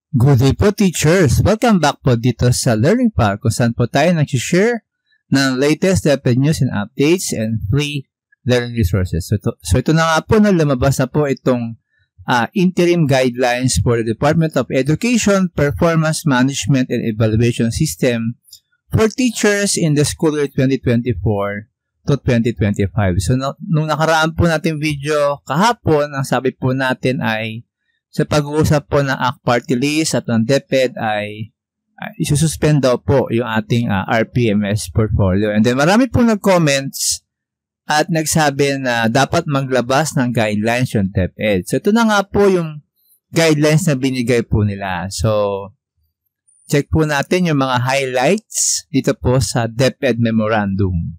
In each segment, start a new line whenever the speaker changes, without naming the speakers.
Good day po, teachers! Welcome back po dito sa Learning Park kung saan po tayo nag-share ng latest DepEd news and updates and free learning resources. So ito na nga po na lumabas na po itong interim guidelines for the Department of Education Performance Management and Evaluation System for teachers in the school year 2024 to 2025. So nung nakaraan po natin video kahapon, ang sabi po natin ay sa pag-uusap po ng ACT Party List at ng DepEd ay isususpend daw po yung ating RPMS portfolio. And then marami po nag-comments at nagsabi na dapat maglabas ng guidelines yung DepEd. So ito na nga po yung guidelines na binigay po nila. So check po natin yung mga highlights dito po sa DepEd Memorandum.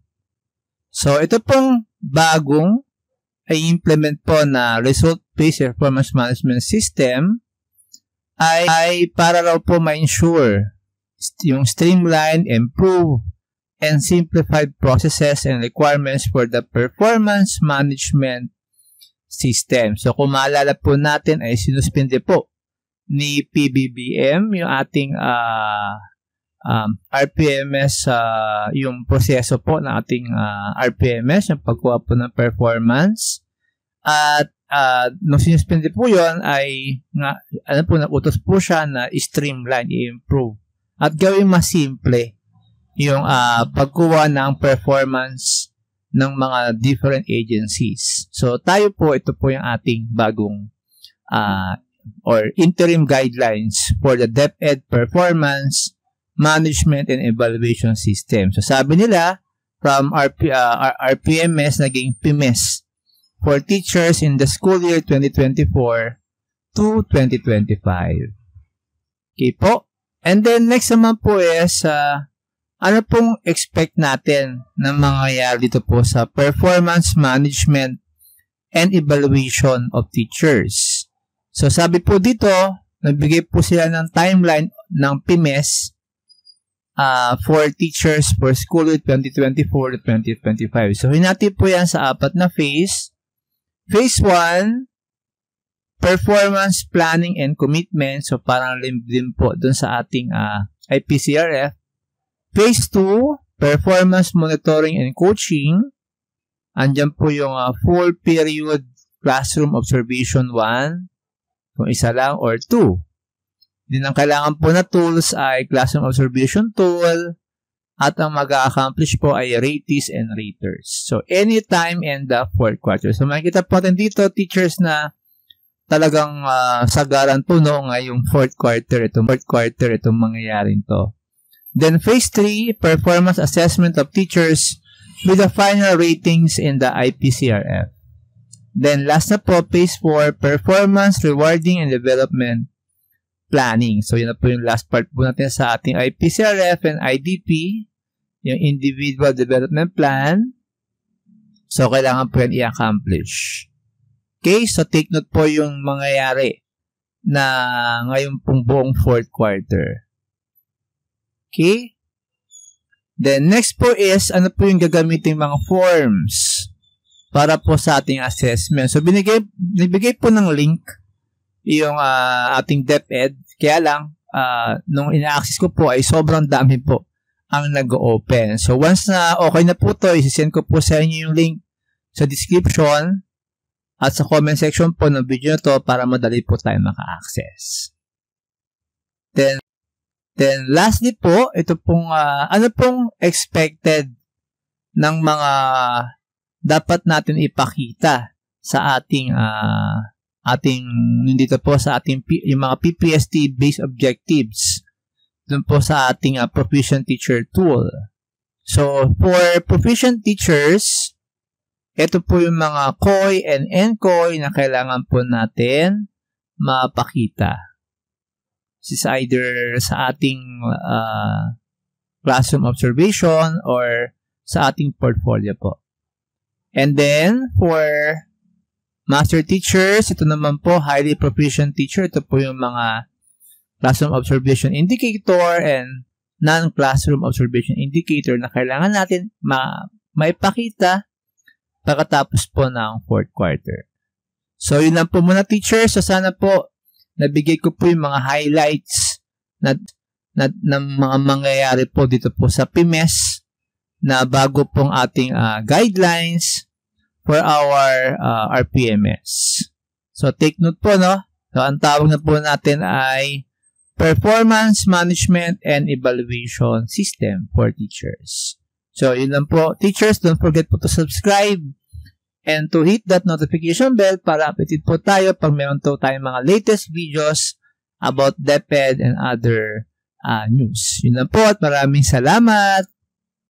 So ito pong bagong i-implement po na result-based performance management system ay para raw po ma-ensure yung streamlined, improved, and simplified processes and requirements for the performance management system. So kung maalala po natin ay sinuspende po ni PBBM yung ating RPMS, yung proseso po ng ating RPMS, yung pagkuha po ng performance. At nung sinuspende po yun ay nagutos po siya na streamline, i-improve at gawin mas simple yung pagkuha ng performance ng mga different agencies. So tayo po, ito po yung ating bagong or interim guidelines for the DepEd Performance Management and Evaluation System. So sabi nila, from RPMS naging PMS for teachers in the school year 2024 to 2025. Okay po. And then next naman po is, ano pong expect natin na mangyayari dito po sa performance management and evaluation of teachers. So sabi po dito, nagbigay po sila ng timeline ng PMS for teachers for school year 2024 to 2025. So, hinati po yan sa apat na phase. Phase 1, performance planning and commitment. So, parang din po dun sa ating IPCRF. Phase 2, performance monitoring and coaching. Andyan po yung full period classroom observation 1, kung isa lang, or 2. Din ang kailangan po na tools ay classroom observation tool at ang mag-a-accomplish po ay ratees and raters. So, anytime in the fourth quarter. So, makikita po natin dito, teachers na talagang sagaran po ngayong fourth quarter itong mangyayari to. Then, phase 3, performance assessment of teachers with the final ratings in the IPCRF. Then, last na po, phase 4, performance, rewarding, and development planning. So, yun na po yung last part po natin sa ating IPCRF and IDP, yung Individual Development Plan. So, kailangan po yan i-accomplish. Okay? So, take note po yung mangyayari na ngayon pong buong fourth quarter. Okay? Then, next po is, ano po yung gagamitin mga forms para po sa ating assessment. So, binigay po ng link yung ating DepEd. Kaya lang, nung ina-access ko po ay sobrang dami po ang nag-open. So, once na okay na po to, isi-send ko po sa inyo yung link sa description at sa comment section po ng video na to para madali po tayo maka-access. Then lastly po, ito pong, ano pong expected ng mga dapat natin ipakita sa ating dito po sa ating yung mga PPST based objectives dun po sa ating proficient teacher tool. So for proficient teachers, ito po yung mga COI and NCOI na kailangan po natin mapakita. This is either sa ating classroom observation or sa ating portfolio po. And then for master teachers, ito naman po, highly proficient teacher. Ito po yung mga classroom observation indicator and non-classroom observation indicator na kailangan natin maipakita pagkatapos po ng fourth quarter. So, yun lang po muna, teachers. So, sana po nabigay ko po yung mga highlights na mga mangyayari po dito po sa PIMES na bago pong ating guidelines for our RPMS. So, take note po, no? So, ang tawag na po natin ay Performance Management and Evaluation System for Teachers. So, yun lang po. Teachers, don't forget po to subscribe and to hit that notification bell para updated po tayo pag meron to tayong mga latest videos about DepEd and other news. Yun lang po at maraming salamat.